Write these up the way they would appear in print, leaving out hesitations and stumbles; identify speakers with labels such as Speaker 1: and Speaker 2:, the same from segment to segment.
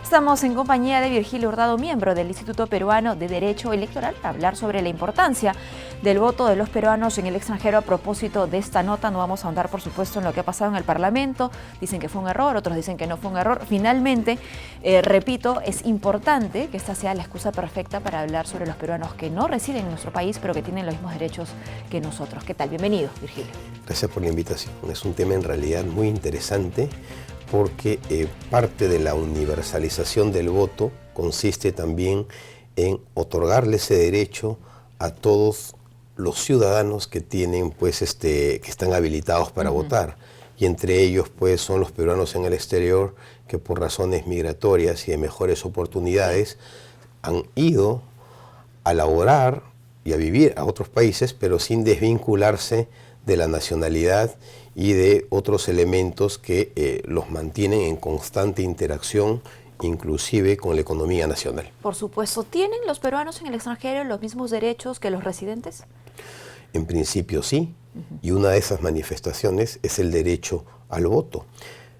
Speaker 1: Estamos en compañía de Virgilio Hurtado, miembro del Instituto Peruano de Derecho Electoral, para hablar sobre la importancia del voto de los peruanos en el extranjero. A propósito de esta nota, no vamos a ahondar, por supuesto, en lo que ha pasado en el Parlamento. Dicen que fue un error, otros dicen que no fue un error. Finalmente, repito, es importante que esta sea la excusa perfecta para hablar sobre los peruanos que no residen en nuestro país, pero que tienen los mismos derechos que nosotros. ¿Qué tal? Bienvenido, Virgilio.
Speaker 2: Gracias por la invitación. Es un tema en realidad muy interesante, porque parte de la universalización del voto consiste también en otorgarle ese derecho a todos los ciudadanos que tienen, que están habilitados para votar, y entre ellos pues son los peruanos en el exterior que por razones migratorias y de mejores oportunidades han ido a laborar y a vivir a otros países, pero sin desvincularse de la nacionalidad y de otros elementos que los mantienen en constante interacción, inclusive con la economía nacional.
Speaker 1: Por supuesto, ¿tienen los peruanos en el extranjero los mismos derechos que los residentes?
Speaker 2: En principio sí, y una de esas manifestaciones es el derecho al voto.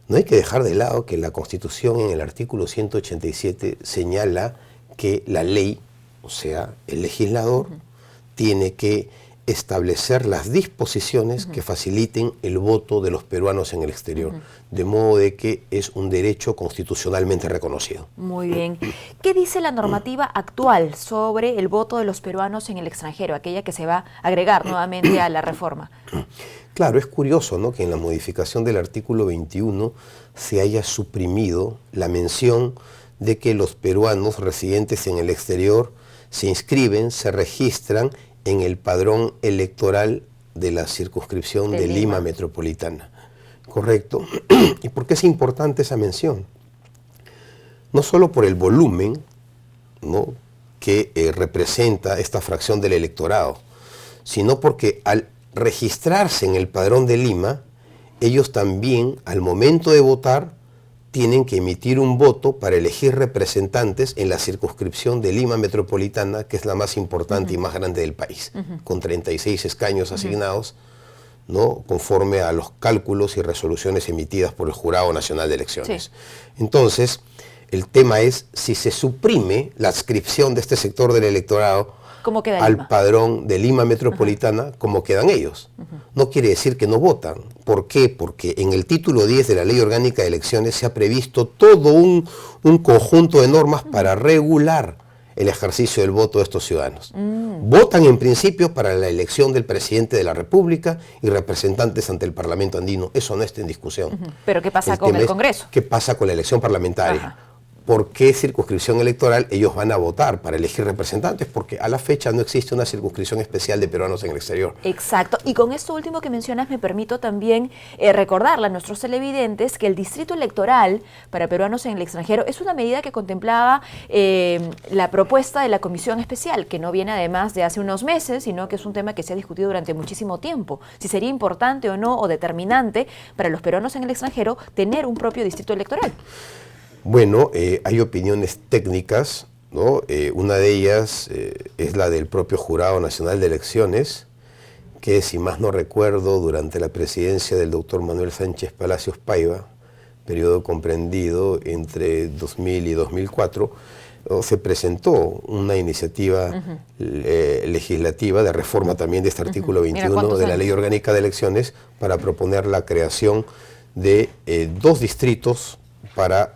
Speaker 2: No hay que dejar de lado que la Constitución en el artículo 187 señala que la ley, o sea, el legislador, tiene que establecer las disposiciones que faciliten el voto de los peruanos en el exterior, de modo de que es un derecho constitucionalmente reconocido.
Speaker 1: Muy bien. ¿Qué dice la normativa actual sobre el voto de los peruanos en el extranjero, aquella que se va a agregar nuevamente a la reforma?
Speaker 2: Claro, es curioso, ¿no?, que en la modificación del artículo 21 se haya suprimido la mención de que los peruanos residentes en el exterior se inscriben, se registran en el padrón electoral de la circunscripción de Lima Metropolitana. ¿Correcto? ¿Y por qué es importante esa mención? No solo por el volumen, ¿no?, que representa esta fracción del electorado, sino porque al registrarse en el padrón de Lima, ellos también, al momento de votar, tienen que emitir un voto para elegir representantes en la circunscripción de Lima Metropolitana, que es la más importante y más grande del país, con 36 escaños asignados, ¿no?, conforme a los cálculos y resoluciones emitidas por el Jurado Nacional de Elecciones. Sí. Entonces, el tema es si se suprime la adscripción de este sector del electorado al padrón de Lima Metropolitana, ¿cómo quedan ellos? No quiere decir que no votan. ¿Por qué? Porque en el título 10 de la Ley Orgánica de Elecciones se ha previsto todo un conjunto de normas para regular el ejercicio del voto de estos ciudadanos. Votan en principio para la elección del presidente de la República y representantes ante el Parlamento andino. Eso no está en discusión.
Speaker 1: ¿Pero qué pasa con el Congreso?
Speaker 2: ¿Qué pasa con la elección parlamentaria? ¿Por qué circunscripción electoral ellos van a votar para elegir representantes? Porque a la fecha no existe una circunscripción especial de peruanos en el exterior.
Speaker 1: Exacto. Y con esto último que mencionas, me permito también recordarle a nuestros televidentes que el distrito electoral para peruanos en el extranjero es una medida que contemplaba la propuesta de la Comisión Especial, que no viene además de hace unos meses, sino que es un tema que se ha discutido durante muchísimo tiempo. Si sería importante o no, o determinante para los peruanos en el extranjero, tener un propio distrito electoral.
Speaker 2: Bueno, hay opiniones técnicas, ¿no? Una de ellas es la del propio Jurado Nacional de Elecciones, que, si más no recuerdo, durante la presidencia del doctor Manuel Sánchez Palacios Paiva, periodo comprendido entre 2000 y 2004, se presentó una iniciativa legislativa de reforma también de este artículo 21 de la Ley Orgánica de Elecciones para proponer la creación de 2 distritos para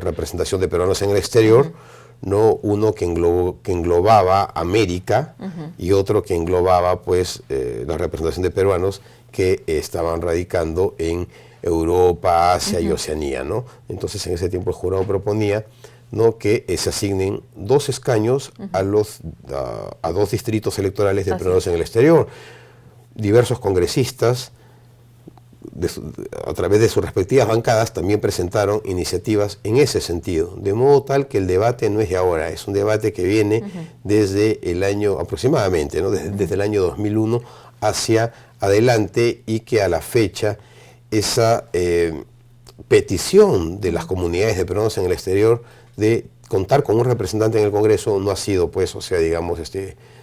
Speaker 2: representación de peruanos en el exterior, no uno que englobaba América y otro que englobaba pues la representación de peruanos que estaban radicando en Europa, Asia y Oceanía, ¿no? Entonces en ese tiempo el jurado proponía, ¿no?, que se asignen 2 escaños a 2 distritos electorales de peruanos en el exterior. Diversos congresistas, a través de sus respectivas bancadas, también presentaron iniciativas en ese sentido, de modo tal que el debate no es de ahora, es un debate que viene desde el año aproximadamente, ¿no?, desde el año 2001 hacia adelante, y que a la fecha esa petición de las comunidades de peruanos en el exterior de contar con un representante en el Congreso no ha sido, pues, o sea, digamos,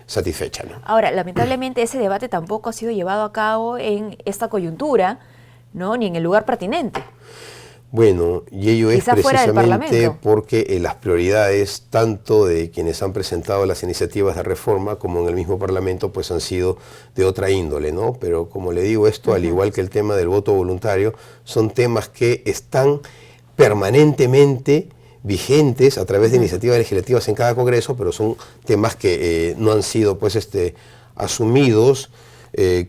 Speaker 2: satisfecha, ¿no?
Speaker 1: Ahora, lamentablemente ese debate tampoco ha sido llevado a cabo en esta coyuntura, ¿no?, ni en el lugar pertinente.
Speaker 2: Bueno, y ello es
Speaker 1: Quizá fuera del
Speaker 2: precisamente
Speaker 1: Parlamento.
Speaker 2: porque las prioridades tanto de quienes han presentado las iniciativas de reforma como en el mismo Parlamento pues han sido de otra índole, ¿no? Pero como le digo, esto al igual que el tema del voto voluntario son temas que están permanentemente vigentes a través de iniciativas legislativas en cada Congreso, pero son temas que no han sido pues asumidos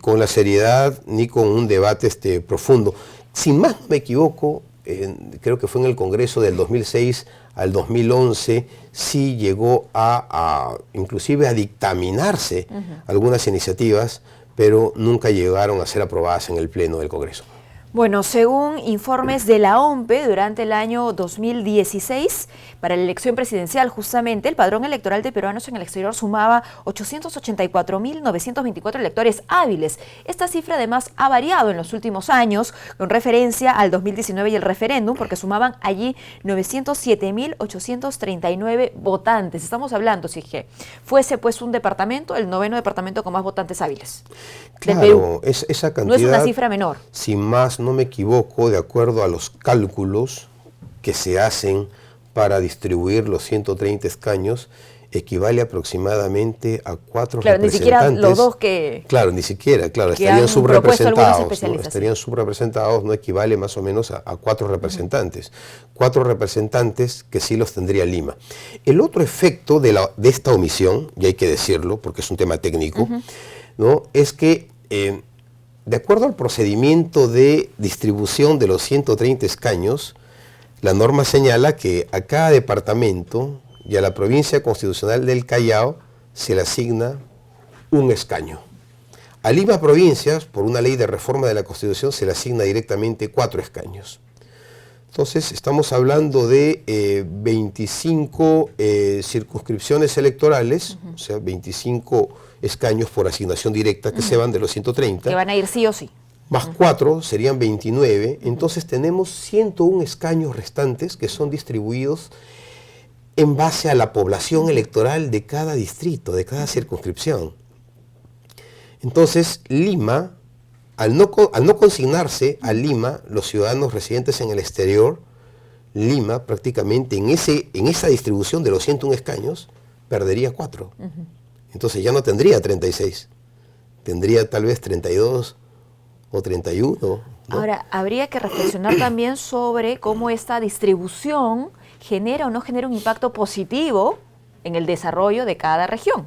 Speaker 2: con la seriedad ni con un debate profundo. Si más no me equivoco, creo que fue en el Congreso del 2006 al 2011, sí llegó inclusive a dictaminarse algunas iniciativas, pero nunca llegaron a ser aprobadas en el Pleno del Congreso.
Speaker 1: Bueno, según informes de la OMPE, durante el año 2016, para la elección presidencial justamente, el padrón electoral de peruanos en el exterior sumaba 884.924 electores hábiles. Esta cifra además ha variado en los últimos años, con referencia al 2019 y el referéndum, porque sumaban allí 907.839 votantes. Estamos hablando, si que fuese pues un departamento, el 9º departamento con más votantes hábiles del Perú.
Speaker 2: Esa cantidad,
Speaker 1: no es una cifra menor.
Speaker 2: Sin más no me equivoco, de acuerdo a los cálculos que se hacen para distribuir los 130 escaños, equivale aproximadamente a 4
Speaker 1: claro,
Speaker 2: representantes.
Speaker 1: Ni siquiera los dos que...
Speaker 2: Claro, ni siquiera, claro, estarían subrepresentados, no equivale más o menos a 4 representantes. 4 representantes que sí los tendría Lima. El otro efecto de esta omisión, y hay que decirlo porque es un tema técnico, ¿no? Es que de acuerdo al procedimiento de distribución de los 130 escaños, la norma señala que a cada departamento y a la provincia constitucional del Callao se le asigna un escaño. A Lima Provincias, por una ley de reforma de la Constitución, se le asigna directamente 4 escaños. Entonces, estamos hablando de 25 circunscripciones electorales, o sea, 25 escaños por asignación directa que se van de los 130.
Speaker 1: Que van a ir sí o sí.
Speaker 2: Más 4 serían 29, entonces tenemos 101 escaños restantes que son distribuidos en base a la población electoral de cada distrito, de cada circunscripción. Entonces, Lima, al no consignarse a Lima los ciudadanos residentes en el exterior, Lima prácticamente en esa distribución de los 101 escaños perdería 4. Entonces ya no tendría 36, tendría tal vez 32 o 31. ¿no?
Speaker 1: Ahora, habría que reflexionar también sobre cómo esta distribución genera o no genera un impacto positivo en el desarrollo de cada región.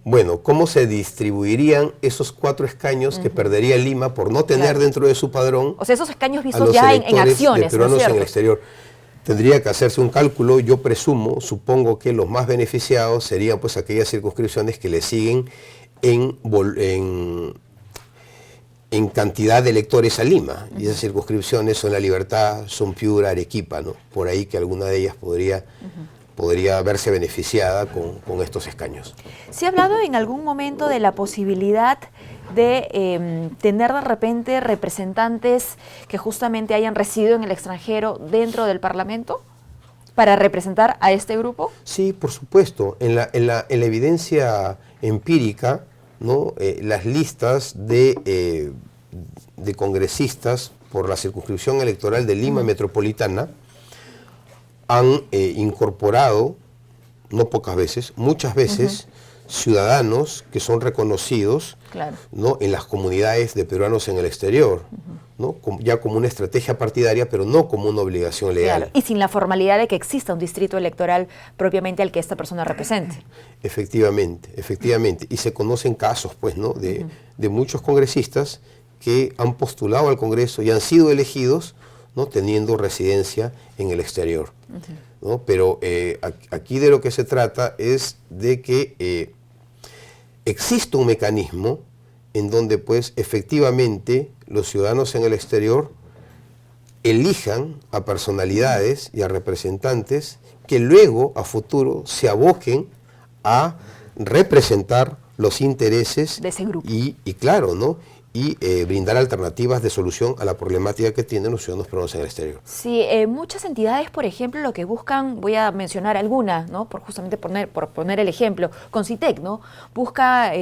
Speaker 2: Bueno, ¿cómo se distribuirían esos 4 escaños que perdería Lima por no tener dentro de su padrón?
Speaker 1: O sea, esos escaños vistos ya en acciones,
Speaker 2: de peruanos en el exterior. Tendría que hacerse un cálculo, yo supongo que los más beneficiados serían pues aquellas circunscripciones que le siguen en cantidad de electores a Lima. Y esas circunscripciones son La Libertad, son Piura, Arequipa, ¿no? Por ahí que alguna de ellas podría verse beneficiada con estos escaños.
Speaker 1: ¿Se ha hablado en algún momento de la posibilidad de tener de repente representantes que justamente hayan residido en el extranjero dentro del Parlamento para representar a este grupo?
Speaker 2: Sí, por supuesto. En la evidencia empírica, ¿no? Las listas de congresistas por la circunscripción electoral de Lima Metropolitana han incorporado, no pocas veces, muchas veces, ciudadanos que son reconocidos,
Speaker 1: claro,
Speaker 2: ¿no? en las comunidades de peruanos en el exterior, ¿no? Ya como una estrategia partidaria, pero no como una obligación legal.
Speaker 1: Claro, y sin la formalidad de que exista un distrito electoral propiamente al que esta persona represente.
Speaker 2: Efectivamente, efectivamente. Y se conocen casos, pues, ¿no? de muchos congresistas que han postulado al Congreso y han sido elegidos, ¿no? teniendo residencia en el exterior. ¿no? Pero aquí de lo que se trata es de que existe un mecanismo en donde pues efectivamente los ciudadanos en el exterior elijan a personalidades y a representantes que luego a futuro se aboquen a representar los intereses
Speaker 1: de ese grupo.
Speaker 2: Y claro, ¿no? y brindar alternativas de solución a la problemática que tienen los ciudadanos peruanos en el exterior.
Speaker 1: Sí, muchas entidades, por ejemplo, lo que buscan, voy a mencionar algunas, ¿no? Justamente por poner el ejemplo, Concitec, ¿no? Busca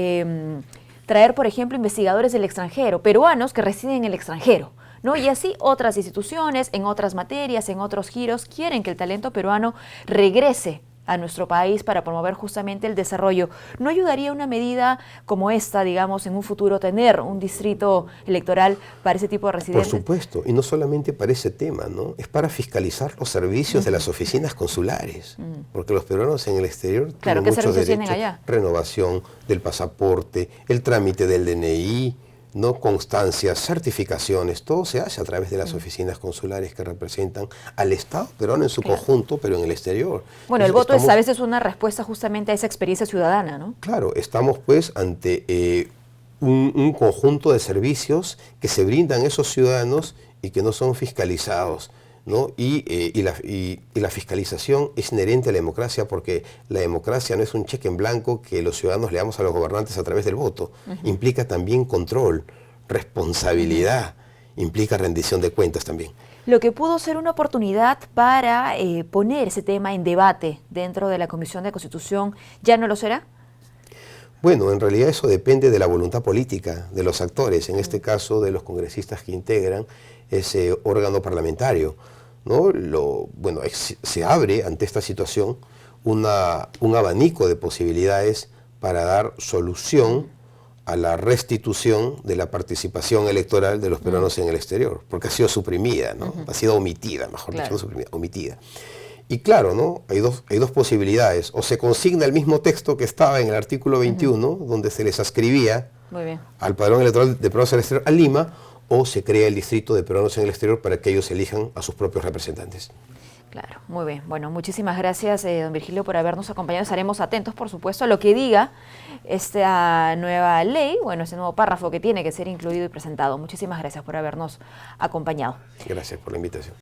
Speaker 1: traer, por ejemplo, investigadores del extranjero, peruanos que residen en el extranjero, ¿no? Y así otras instituciones, en otras materias, en otros giros, quieren que el talento peruano regrese a nuestro país para promover justamente el desarrollo. ¿No ayudaría una medida como esta, digamos, en un futuro tener un distrito electoral para ese tipo de residentes?
Speaker 2: Por supuesto, y no solamente para ese tema, ¿no? Es para fiscalizar los servicios de las oficinas consulares, porque los peruanos en el exterior
Speaker 1: Claro,
Speaker 2: tienen
Speaker 1: ¿qué
Speaker 2: muchos
Speaker 1: servicios
Speaker 2: derechos,
Speaker 1: tienen allá?
Speaker 2: renovación del pasaporte, el trámite del DNI, ¿no? Constancias, certificaciones, todo se hace a través de las oficinas consulares que representan al Estado peruano en su conjunto, pero en el exterior.
Speaker 1: Bueno, el
Speaker 2: Entonces,
Speaker 1: voto es a veces una respuesta justamente a esa experiencia ciudadana, ¿no?
Speaker 2: Claro, estamos pues ante un conjunto de servicios que se brindan a esos ciudadanos y que no son fiscalizados, ¿no? Y la fiscalización es inherente a la democracia, porque la democracia no es un cheque en blanco que los ciudadanos le damos a los gobernantes a través del voto. Implica también control, responsabilidad, implica rendición de cuentas también.
Speaker 1: Lo que pudo ser una oportunidad para poner ese tema en debate dentro de la Comisión de Constitución, ¿ya no lo será?
Speaker 2: Bueno, en realidad eso depende de la voluntad política de los actores, en este caso de los congresistas que integran ese órgano parlamentario, ¿no? Se abre ante esta situación un abanico de posibilidades para dar solución a la restitución de la participación electoral de los peruanos en el exterior, porque ha sido suprimida, ¿no? Ha sido omitida, mejor dicho, no suprimida, omitida. Y claro, ¿no? Hay dos posibilidades. O se consigna el mismo texto que estaba en el artículo 21, donde se les ascribía al padrón electoral de peruanos en el exterior a Lima, o se crea el distrito de peruanos en el exterior para que ellos elijan a sus propios representantes.
Speaker 1: Claro, muy bien. Bueno, muchísimas gracias, don Virgilio, por habernos acompañado. Estaremos atentos, por supuesto, a lo que diga esta nueva ley, bueno, ese nuevo párrafo que tiene que ser incluido y presentado. Muchísimas gracias por habernos acompañado.
Speaker 2: Gracias por la invitación.